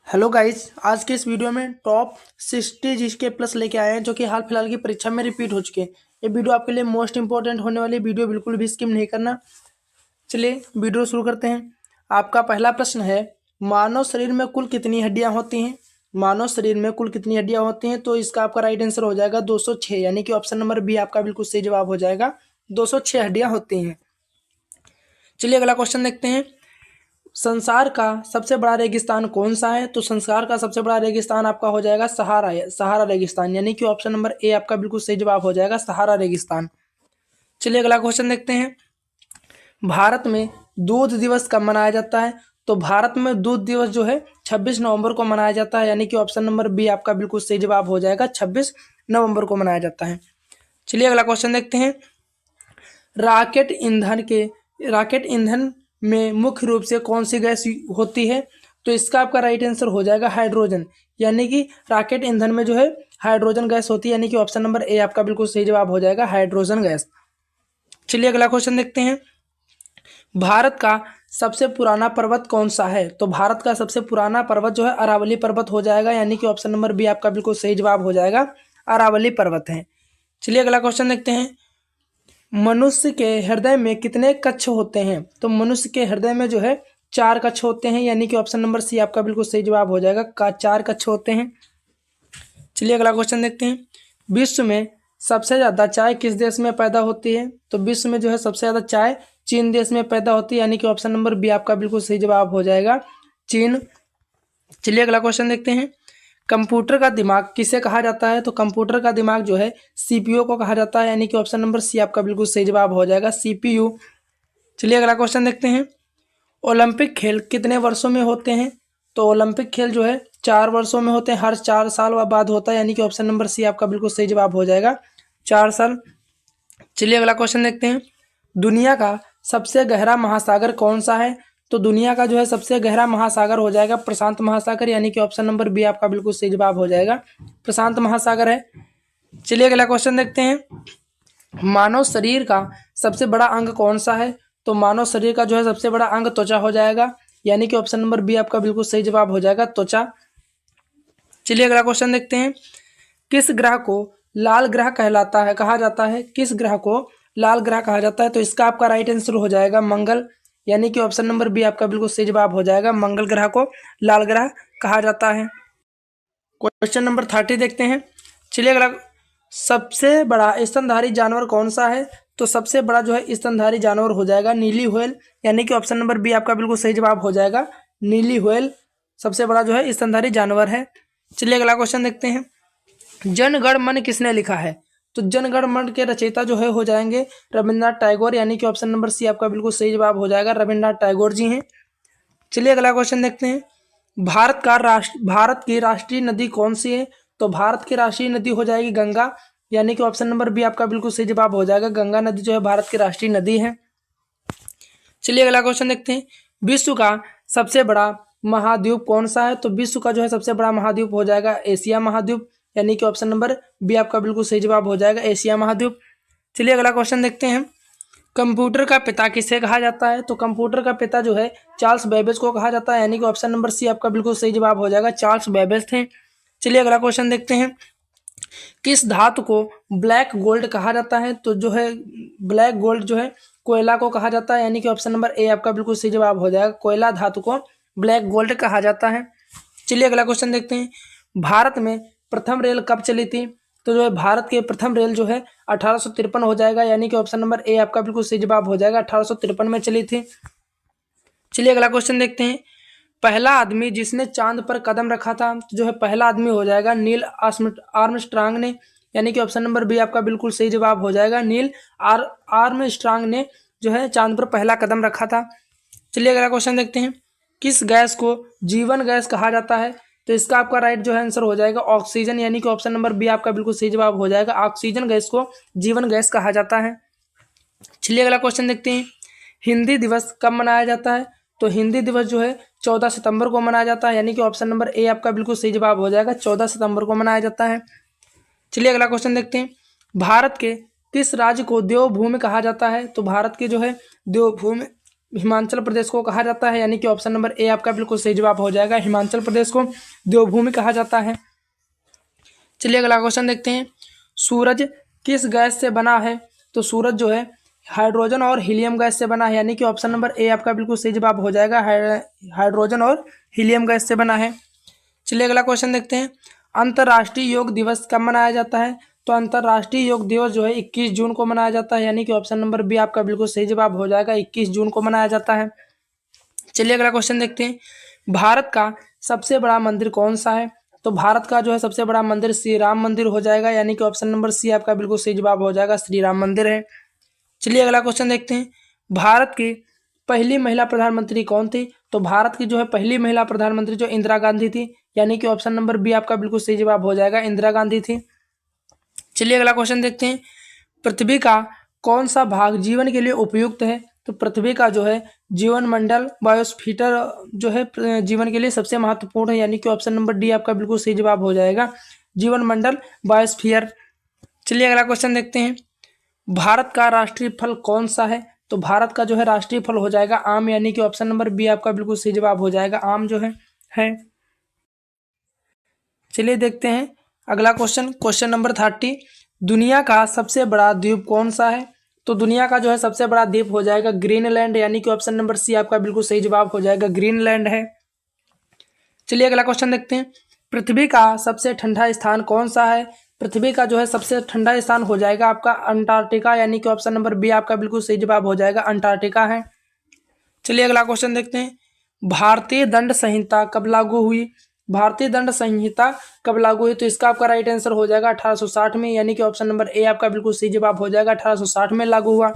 Hello guys, आज के इस वीडियो में टॉप 60 जीके प्लस लेके आए हैं जो कि हाल फिलहाल की परीक्षा में रिपीट हो चुके हैं। ये वीडियो आपके लिए मोस्ट इंपॉर्टेंट होने वाली वीडियो, बिल्कुल भी स्किप नहीं करना। चलिए वीडियो शुरू करते हैं। आपका पहला प्रश्न है, मानव शरीर में कुल कितनी हड्डियां होती हैं? मानव शरीर में कुल कितनी हड्डियां होती हैं? तो इसका आपका राइट आंसर हो जाएगा 206, यानी कि ऑप्शन नंबर बी आपका बिल्कुल सही जवाब हो जाएगा। 206 हड्डियां होती हैं। चलिए अगला क्वेश्चन देखते हैं। संसार का सबसे बड़ा रेगिस्तान कौन सा है? तो संसार का सबसे बड़ा रेगिस्तान आपका हो जाएगा सहारा रेगिस्तान, यानी कि ऑप्शन नंबर ए आपका बिल्कुल सही जवाब हो जाएगा, सहारा रेगिस्तान। चलिए अगला क्वेश्चन देखते हैं। भारत में दूध दिवस कब मनाया जाता है? तो भारत में दूध दिवस जो है 26 नवंबर को मनाया जाता है, यानी कि ऑप्शन नंबर बी आपका बिल्कुल सही जवाब हो जाएगा, 26 नवंबर को मनाया जाता है। चलिए अगला क्वेश्चन देखते हैं। रॉकेट ईंधन में मुख्य रूप से कौन सी गैस होती है? तो इसका आपका राइट आंसर हो जाएगा हाइड्रोजन, यानी कि रॉकेट ईंधन में जो है हाइड्रोजन गैस होती है, यानी कि ऑप्शन नंबर ए आपका बिल्कुल सही जवाब हो जाएगा, हाइड्रोजन गैस। चलिए अगला क्वेश्चन देखते हैं। भारत का सबसे पुराना पर्वत कौन सा है? तो भारत का सबसे पुराना पर्वत जो है अरावली पर्वत हो जाएगा, यानी कि ऑप्शन नंबर बी आपका बिल्कुल सही जवाब हो जाएगा, अरावली पर्वत है। चलिए अगला क्वेश्चन देखते हैं। मनुष्य के हृदय में कितने कक्ष होते हैं? तो मनुष्य के हृदय में जो है 4 कक्ष होते हैं, यानी कि ऑप्शन नंबर सी आपका बिल्कुल सही जवाब हो जाएगा, 4 कक्ष होते हैं। चलिए अगला क्वेश्चन देखते हैं। विश्व में सबसे ज्यादा चाय किस देश में पैदा होती है? तो विश्व में जो है सबसे ज्यादा चाय चीन देश में पैदा होती है, यानी कि ऑप्शन नंबर बी आपका बिल्कुल सही जवाब हो जाएगा, चीन। चलिए अगला क्वेश्चन देखते हैं। कंप्यूटर का दिमाग किसे कहा जाता है? तो कंप्यूटर का दिमाग जो है सीपीयू को कहा जाता है, यानी कि ऑप्शन नंबर सी आपका बिल्कुल सही जवाब हो जाएगा, सीपीयू। चलिए अगला क्वेश्चन देखते हैं। ओलंपिक खेल कितने वर्षों में होते हैं? तो ओलंपिक खेल जो है 4 वर्षों में होते हैं, हर 4 साल बाद होता है, यानी कि ऑप्शन नंबर सी आपका बिल्कुल सही जवाब हो जाएगा, 4 साल। चलिए अगला क्वेश्चन देखते हैं। दुनिया का सबसे गहरा महासागर कौन सा है? तो दुनिया का जो है सबसे गहरा महासागर हो जाएगा प्रशांत महासागर, यानी कि ऑप्शन नंबर बी आपका बिल्कुल सही जवाब हो जाएगा, प्रशांत महासागर है। चलिए अगला क्वेश्चन देखते हैं। मानव शरीर का सबसे बड़ा अंग कौन सा है? तो मानव शरीर का जो है सबसे बड़ा अंग त्वचा हो जाएगा, यानी कि ऑप्शन नंबर बी आपका बिल्कुल सही जवाब हो जाएगा, त्वचा। चलिए अगला क्वेश्चन देखते हैं। किस ग्रह को लाल ग्रह कहलाता है, कहा जाता है? किस ग्रह को लाल ग्रह कहा जाता है? तो इसका आपका राइट आंसर हो जाएगा मंगल, यानी कि ऑप्शन नंबर बी आपका बिल्कुल सही जवाब हो जाएगा, मंगल ग्रह को लाल ग्रह कहा जाता है। क्वेश्चन नंबर 30 देखते हैं। चलिए अगला। सबसे बड़ा स्तनधारी जानवर कौन सा है? तो सबसे बड़ा जो है स्तनधारी जानवर हो जाएगा नीली व्हेल, यानी कि ऑप्शन नंबर बी आपका बिल्कुल सही जवाब हो जाएगा, नीली व्हेल सबसे बड़ा जो है स्तनधारी जानवर है। चलिए अगला क्वेश्चन देखते हैं। जन गण मन किसने लिखा है? तो जन गण मन के रचयिता जो है हो जाएंगे रविन्द्रनाथ टैगोर, यानी कि ऑप्शन नंबर सी आपका बिल्कुल सही जवाब हो जाएगा, रविन्द्रनाथ टैगोर जी हैं। चलिए अगला क्वेश्चन देखते हैं। भारत की राष्ट्रीय नदी कौन सी है? तो भारत की राष्ट्रीय नदी हो जाएगी गंगा, यानी कि ऑप्शन नंबर बी आपका बिल्कुल सही जवाब हो जाएगा, गंगा नदी जो है भारत की राष्ट्रीय नदी है। चलिए अगला क्वेश्चन देखते हैं। विश्व का सबसे बड़ा महाद्वीप कौन सा है? तो विश्व का जो है सबसे बड़ा महाद्वीप हो जाएगा एशिया महाद्वीप, यानी कि ऑप्शन नंबर बी आपका बिल्कुल सही जवाब हो जाएगा, एशिया महाद्वीप। चलिए अगला क्वेश्चन देखते हैं। कंप्यूटर का पिता किसे कहा जाता है? तो कंप्यूटर का पिता जो है चार्ल्स बेबेज को कहा जाता है, यानी कि ऑप्शन नंबर सी आपका बिल्कुल सही जवाब हो जाएगा, चार्ल्स बेबेज थे। चलिए अगला क्वेश्चन देखते हैं। किस धातु को ब्लैक गोल्ड कहा जाता है? तो जो है ब्लैक गोल्ड जो है कोयला को कहा जाता है, यानी कि ऑप्शन नंबर ए आपका बिल्कुल सही जवाब हो जाएगा, कोयला धातु को ब्लैक गोल्ड कहा जाता है। चलिए अगला क्वेश्चन देखते हैं। भारत में प्रथम रेल कब चली थी? तो जो है भारत के प्रथम रेल जो है 1853 हो जाएगा, यानी कि ऑप्शन नंबर ए आपका बिल्कुल सही जवाब हो जाएगा, 1853 में चली थी। चलिए अगला क्वेश्चन देखते हैं। पहला आदमी जिसने चांद पर कदम रखा था, तो जो है पहला आदमी हो जाएगा नील आर्मस्ट्रांग ने, यानी कि ऑप्शन नंबर बी आपका बिल्कुल सही जवाब हो जाएगा, नील आर्मस्ट्रांग ने जो है चांद पर पहला कदम रखा था। चलिए अगला क्वेश्चन देखते हैं। किस गैस को जीवन गैस कहा जाता है? तो इसका आपका राइट जो है आंसर हो जाएगा ऑक्सीजन, यानी कि ऑप्शन नंबर बी आपका बिल्कुल सही जवाब हो जाएगा, ऑक्सीजन गैस को जीवन गैस कहा जाता है। चलिए अगला क्वेश्चन देखते हैं। हिंदी दिवस कब मनाया जाता है? तो हिंदी दिवस जो है 14 सितंबर को मनाया जाता है, यानी कि ऑप्शन नंबर ए आपका बिल्कुल सही जवाब हो जाएगा, 14 सितंबर को मनाया जाता है। चलिए अगला क्वेश्चन देखते हैं। भारत के किस राज्य को देवभूमि कहा जाता है? तो भारत के जो है देवभूमि हिमाचल प्रदेश को कहा जाता है, यानी कि ऑप्शन नंबर ए आपका बिल्कुल सही जवाब हो जाएगा। हिमाचल प्रदेश को देवभूमि कहा जाता है। चलिए अगला क्वेश्चन देखते हैं। सूरज किस गैस से बना है? तो सूरज जो है हाइड्रोजन और हीलियम गैस से बना है, यानी कि ऑप्शन नंबर ए आपका बिल्कुल सही जवाब हो जाएगा। हाइड्रोजन और हीलियम गैस से बना है। चलिए अगला क्वेश्चन देखते हैं। अंतर्राष्ट्रीय योग दिवस कब मनाया जाता है? तो अंतर्राष्ट्रीय योग दिवस जो है 21 जून को मनाया जाता है, यानी कि ऑप्शन नंबर बी आपका बिल्कुल सही जवाब हो जाएगा। 21 जून को मनाया जाता है। चलिए अगला क्वेश्चन देखते हैं। भारत का सबसे बड़ा मंदिर कौन सा है? तो भारत का जो है सबसे बड़ा मंदिर श्री राम मंदिर हो जाएगा, यानी कि ऑप्शन नंबर सी आपका बिल्कुल सही जवाब हो जाएगा। श्री राम मंदिर है। चलिए अगला क्वेश्चन देखते हैं। भारत की पहली महिला प्रधानमंत्री कौन थी? तो भारत की जो है पहली महिला प्रधानमंत्री जो इंदिरा गांधी थी, यानी कि ऑप्शन नंबर बी आपका बिल्कुल सही जवाब हो जाएगा। इंदिरा गांधी थी। चलिए अगला क्वेश्चन देखते हैं। पृथ्वी का कौन सा भाग जीवन के लिए उपयुक्त है? तो पृथ्वी का जो है जीवन मंडल बायोस्फीयर जो है जीवन के लिए सबसे महत्वपूर्ण है, यानी कि ऑप्शन नंबर डी आपका बिल्कुल सही जवाब हो जाएगा। जीवन मंडल बायोस्फीयर। चलिए अगला क्वेश्चन देखते हैं। भारत का राष्ट्रीय फल कौन सा है? तो भारत का जो है राष्ट्रीय फल हो जाएगा आम, यानी कि ऑप्शन नंबर बी आपका बिल्कुल सही जवाब हो जाएगा। आम जो है। चलिए देखते हैं अगला क्वेश्चन। Question number 30। दुनिया का सबसे बड़ा द्वीप कौन सा है? तो दुनिया का जो है सबसे बड़ा द्वीप हो जाएगा ग्रीनलैंड, यानी कि ऑप्शन नंबर सी आपका बिल्कुल सही जवाब हो जाएगा। ग्रीनलैंड है। चलिए अगला क्वेश्चन देखते हैं। पृथ्वी का सबसे ठंडा स्थान कौन सा है? पृथ्वी का जो है सबसे ठंडा स्थान हो जाएगा आपका अंटार्कटिका, यानी कि ऑप्शन नंबर बी आपका बिल्कुल सही जवाब हो जाएगा। अंटार्कटिका है। चलिए अगला क्वेश्चन देखते हैं। भारतीय दंड संहिता कब लागू हुई? भारतीय दंड संहिता कब लागू हुई? तो इसका आपका राइट आंसर हो जाएगा 1860 में, यानी कि ऑप्शन नंबर ए आपका बिल्कुल सही जवाब हो जाएगा। 1860 में लागू हुआ।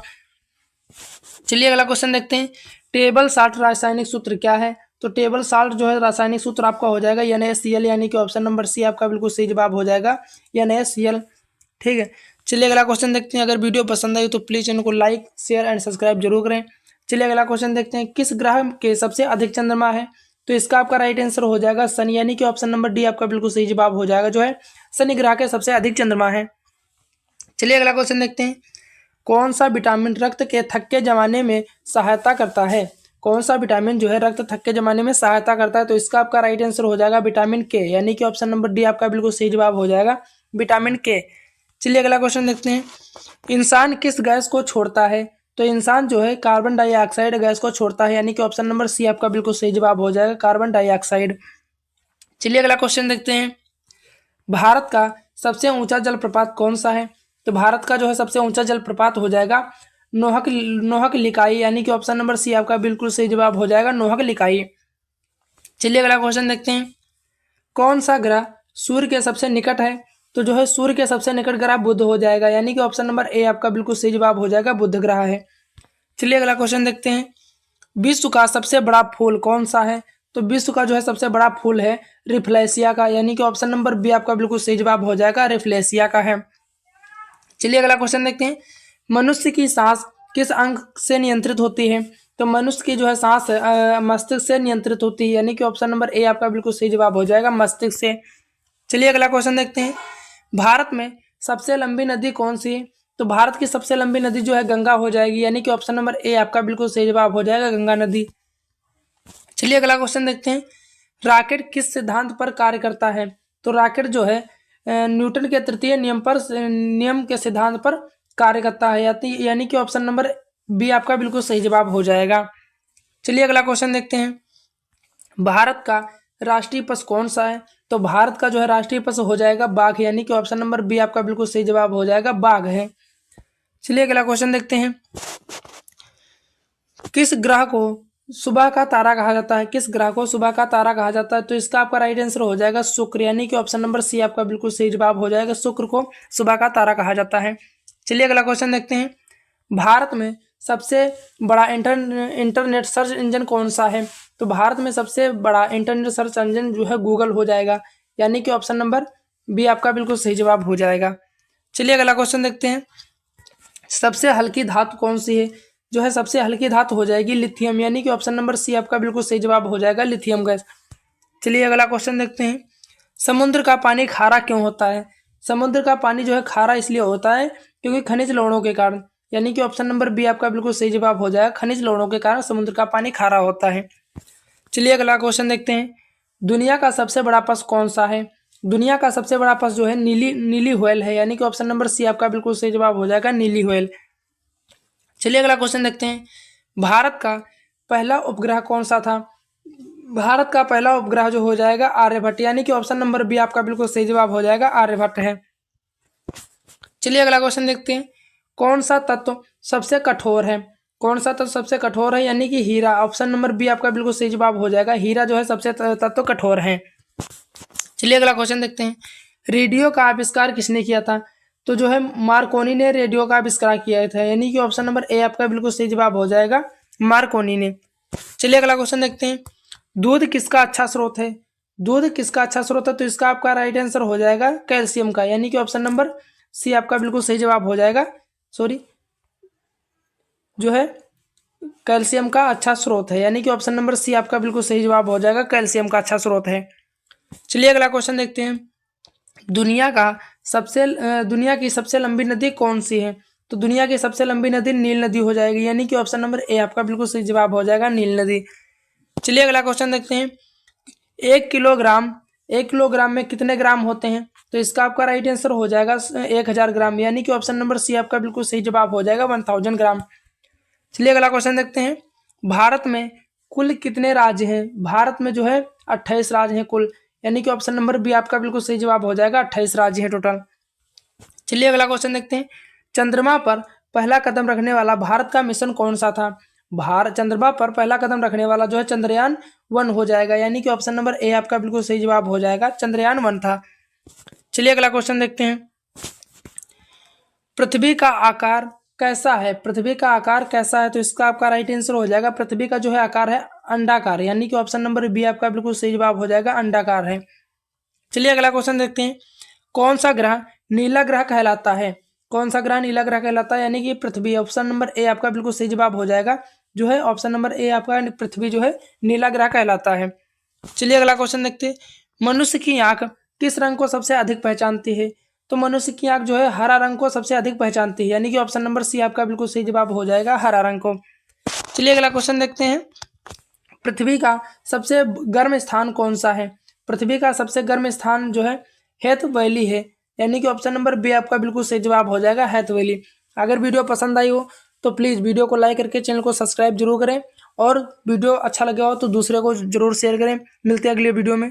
चलिए अगला क्वेश्चन देखते हैं। टेबल साल्ट रासायनिक सूत्र क्या है? तो टेबल साल्ट जो है रासायनिक सूत्र आपका हो जाएगा NaCl, यानी कि ऑप्शन नंबर सी आपका बिल्कुल सही जवाब हो जाएगा। NaCl। ठीक है। चलिए अगला क्वेश्चन देखते हैं। अगर वीडियो पसंद आई तो प्लीज चैनल को लाइक शेयर एंड सब्सक्राइब जरूर करें। चलिए अगला क्वेश्चन देखते हैं। किस ग्रह के सबसे अधिक चंद्रमा है? तो इसका आपका राइट आंसर हो जाएगा शनि, यानी कि ऑप्शन नंबर डी आपका बिल्कुल सही जवाब हो जाएगा। जो है शनि ग्रह के सबसे अधिक चंद्रमा है। चलिए अगला क्वेश्चन देखते हैं। कौन सा विटामिन रक्त के थक्के जमाने में सहायता करता है? कौन सा विटामिन जो है रक्त थक्के जमाने में सहायता करता है? तो इसका आपका राइट आंसर हो जाएगा विटामिन के, यानी कि ऑप्शन नंबर डी आपका बिल्कुल सही जवाब हो जाएगा। विटामिन के। चलिए अगला क्वेश्चन देखते हैं। इंसान किस गैस को छोड़ता है? तो इंसान जो है कार्बन डाइऑक्साइड गैस को छोड़ता है, यानी कि ऑप्शन नंबर सी आपका बिल्कुल सही जवाब हो जाएगा। Carbon dioxide. चलिए अगला क्वेश्चन देखते हैं। भारत का सबसे ऊंचा जलप्रपात कौन सा है? तो भारत का जो है सबसे ऊंचा जलप्रपात हो जाएगा नोहक लिकाई, यानी कि ऑप्शन नंबर सी आपका बिल्कुल सही जवाब हो जाएगा। नोहक लिकाई। चलिए अगला क्वेश्चन देखते हैं। कौन सा ग्रह सूर्य के सबसे निकट है? तो जो है सूर्य के सबसे निकट ग्रह बुध हो जाएगा, यानी कि ऑप्शन नंबर ए आपका बिल्कुल सही जवाब हो जाएगा। बुध ग्रह है। चलिए अगला क्वेश्चन देखते हैं। विश्व का सबसे बड़ा फूल कौन सा है? तो विश्व का जो है सबसे बड़ा फूल है रिफ्लेशिया का, यानी कि ऑप्शन नंबर बी आपका बिल्कुल सही जवाब हो जाएगा। रिफ्लेशिया का है। चलिए अगला क्वेश्चन देखते हैं। मनुष्य की सांस किस अंग से नियंत्रित होती है? तो मनुष्य की जो है सांस मस्तिष्क से नियंत्रित होती है, यानी कि ऑप्शन नंबर ए आपका बिल्कुल सही जवाब हो जाएगा। मस्तिष्क से। चलिए अगला क्वेश्चन देखते हैं। भारत में सबसे लंबी नदी कौन सी है? तो भारत की सबसे लंबी नदी जो है गंगा हो जाएगी, यानी कि ऑप्शन नंबर ए आपका बिल्कुल सही जवाब हो जाएगा। गंगा नदी। चलिए अगला क्वेश्चन देखते हैं। रॉकेट किस सिद्धांत पर कार्य करता है? तो रॉकेट जो है न्यूटन के तृतीय नियम के सिद्धांत पर कार्य करता है, यानी कि ऑप्शन नंबर बी आपका बिल्कुल सही जवाब हो जाएगा। चलिए अगला क्वेश्चन देखते हैं। भारत का राष्ट्रीय पशु कौन सा है? तो भारत का जो है राष्ट्रीय पशु हो जाएगा बाघ, यानी कि ऑप्शन नंबर बी आपका बिल्कुल सही जवाब हो जाएगा। बाघ है। चलिए अगला क्वेश्चन देखते हैं। किस ग्रह को सुबह का तारा कहा जाता है? किस ग्रह को सुबह का तारा कहा जाता है? तो इसका आपका राइट आंसर हो जाएगा शुक्र, यानी कि ऑप्शन नंबर सी आपका बिल्कुल सही जवाब हो जाएगा। शुक्र को सुबह का तारा कहा जाता है। चलिए अगला क्वेश्चन देखते हैं। भारत में सबसे बड़ा इंटरनेट सर्च इंजन कौन सा है? तो भारत में सबसे बड़ा इंटरनेट सर्च इंजन जो है गूगल हो जाएगा, यानी कि ऑप्शन नंबर बी आपका बिल्कुल सही जवाब हो जाएगा। चलिए अगला क्वेश्चन देखते हैं। सबसे हल्की धातु कौन सी है? जो है सबसे हल्की धातु हो जाएगी लिथियम, यानी कि ऑप्शन नंबर सी आपका बिल्कुल सही जवाब हो जाएगा। Lithium gas. चलिए अगला क्वेश्चन देखते हैं। समुद्र का पानी खारा क्यों होता है? समुद्र का पानी जो है खारा इसलिए होता है क्योंकि खनिज लवणों के कारण, यानी कि ऑप्शन नंबर बी आपका बिल्कुल सही जवाब हो जाएगा। खनिज लवणों के कारण समुद्र का पानी खारा होता है। चलिए अगला क्वेश्चन देखते हैं। दुनिया का सबसे बड़ा पशु कौन सा है? दुनिया का सबसे बड़ा पशु जो है नीली व्हेल है, यानी कि ऑप्शन नंबर सी आपका बिल्कुल सही जवाब हो जाएगा, नीली व्हेल। चलिए अगला क्वेश्चन देखते हैं। भारत का पहला उपग्रह कौन सा था? भारत का पहला उपग्रह जो हो जाएगा आर्यभट्ट, यानी कि ऑप्शन नंबर बी आपका बिल्कुल सही जवाब हो जाएगा, आर्यभट्ट है। चलिए अगला क्वेश्चन देखते हैं। कौन सा तत्व सबसे कठोर है? कौन सा तत्व सबसे कठोर है? यानी कि हीरा। ऑप्शन नंबर बी आपका बिल्कुल सही जवाब हो जाएगा, हीरा जो है सबसे तत्व कठोर है। चलिए अगला क्वेश्चन देखते हैं। रेडियो का आविष्कार किसने किया था? तो जो है मार्कोनी ने रेडियो का आविष्कार किया था, यानी कि ऑप्शन नंबर ए आपका बिल्कुल सही जवाब हो जाएगा, मार्कोनी ने। चलिए अगला क्वेश्चन देखते हैं। दूध किसका अच्छा स्रोत है? दूध किसका अच्छा स्रोत है? तो इसका आपका राइट आंसर हो जाएगा कैल्शियम का, यानी कि ऑप्शन नंबर सी आपका बिल्कुल सही जवाब हो जाएगा। सॉरी, जो है कैल्शियम का अच्छा स्रोत है, यानी कि ऑप्शन नंबर सी आपका बिल्कुल सही जवाब हो जाएगा, कैल्शियम का अच्छा स्रोत है। चलिए अगला क्वेश्चन देखते हैं। दुनिया की सबसे लंबी नदी कौन सी है? तो दुनिया की सबसे लंबी नदी नील नदी हो जाएगी, यानी कि ऑप्शन नंबर ए आपका बिल्कुल सही जवाब हो जाएगा, नील नदी। चलिए अगला क्वेश्चन देखते हैं। एक किलोग्राम में कितने ग्राम होते हैं? तो इसका आपका राइट आंसर हो जाएगा 1000 ग्राम, यानी कि ऑप्शन नंबर सी आपका बिल्कुल सही जवाब हो जाएगा, 1000 ग्राम। चलिए अगला क्वेश्चन देखते हैं। भारत में कुल कितने राज्य हैं? भारत में जो है 28 राज्य हैं कुल, यानी कि ऑप्शन नंबर बी आपका बिल्कुल सही जवाब हो जाएगा, 28 राज्य है टोटल। चलिए अगला क्वेश्चन देखते हैं। चंद्रमा पर पहला कदम रखने वाला भारत का मिशन कौन सा था? चंद्रमा पर पहला कदम रखने वाला जो है चंद्रयान-1 हो जाएगा, यानी कि ऑप्शन नंबर ए आपका बिल्कुल सही जवाब हो जाएगा, चंद्रयान-1 था। चलिए अगला क्वेश्चन देखते हैं। पृथ्वी का आकार कैसा है? पृथ्वी का आकार कैसा है? तो इसका आपका राइट आंसर हो जाएगा, पृथ्वी का जो है आकार है अंडाकार, यानी कि ऑप्शन नंबर बी आपका बिल्कुल सही जवाब हो जाएगा, अंडाकार है। चलिए अगला क्वेश्चन देखते हैं। कौन सा ग्रह नीला ग्रह कहलाता है? कौन सा ग्रह नीला ग्रह कहलाता है? यानी कि पृथ्वी। ऑप्शन नंबर ए आपका बिल्कुल सही जवाब हो जाएगा, जो है ऑप्शन नंबर ए आपका पृथ्वी जो है नीला ग्रह कहलाता है। चलिए अगला क्वेश्चन देखते हैं। मनुष्य की आंख किस रंग को सबसे अधिक पहचानती है? तो मनुष्य की आंख जो है हरा रंग को सबसे अधिक पहचानती है, यानी कि ऑप्शन नंबर सी आपका बिल्कुल सही जवाब हो जाएगा, हरा रंग को। चलिए अगला क्वेश्चन देखते हैं। पृथ्वी का सबसे गर्म स्थान कौन सा है? पृथ्वी का सबसे गर्म स्थान जो है हेथ वैली है, यानी कि ऑप्शन नंबर बी आपका बिल्कुल सही जवाब हो जाएगा, हेथ वैली। अगर वीडियो पसंद आई हो तो प्लीज़ वीडियो को लाइक करके चैनल को सब्सक्राइब जरूर करें, और वीडियो अच्छा लगे हो तो दूसरे को जरूर शेयर करें। मिलते हैं अगले वीडियो में।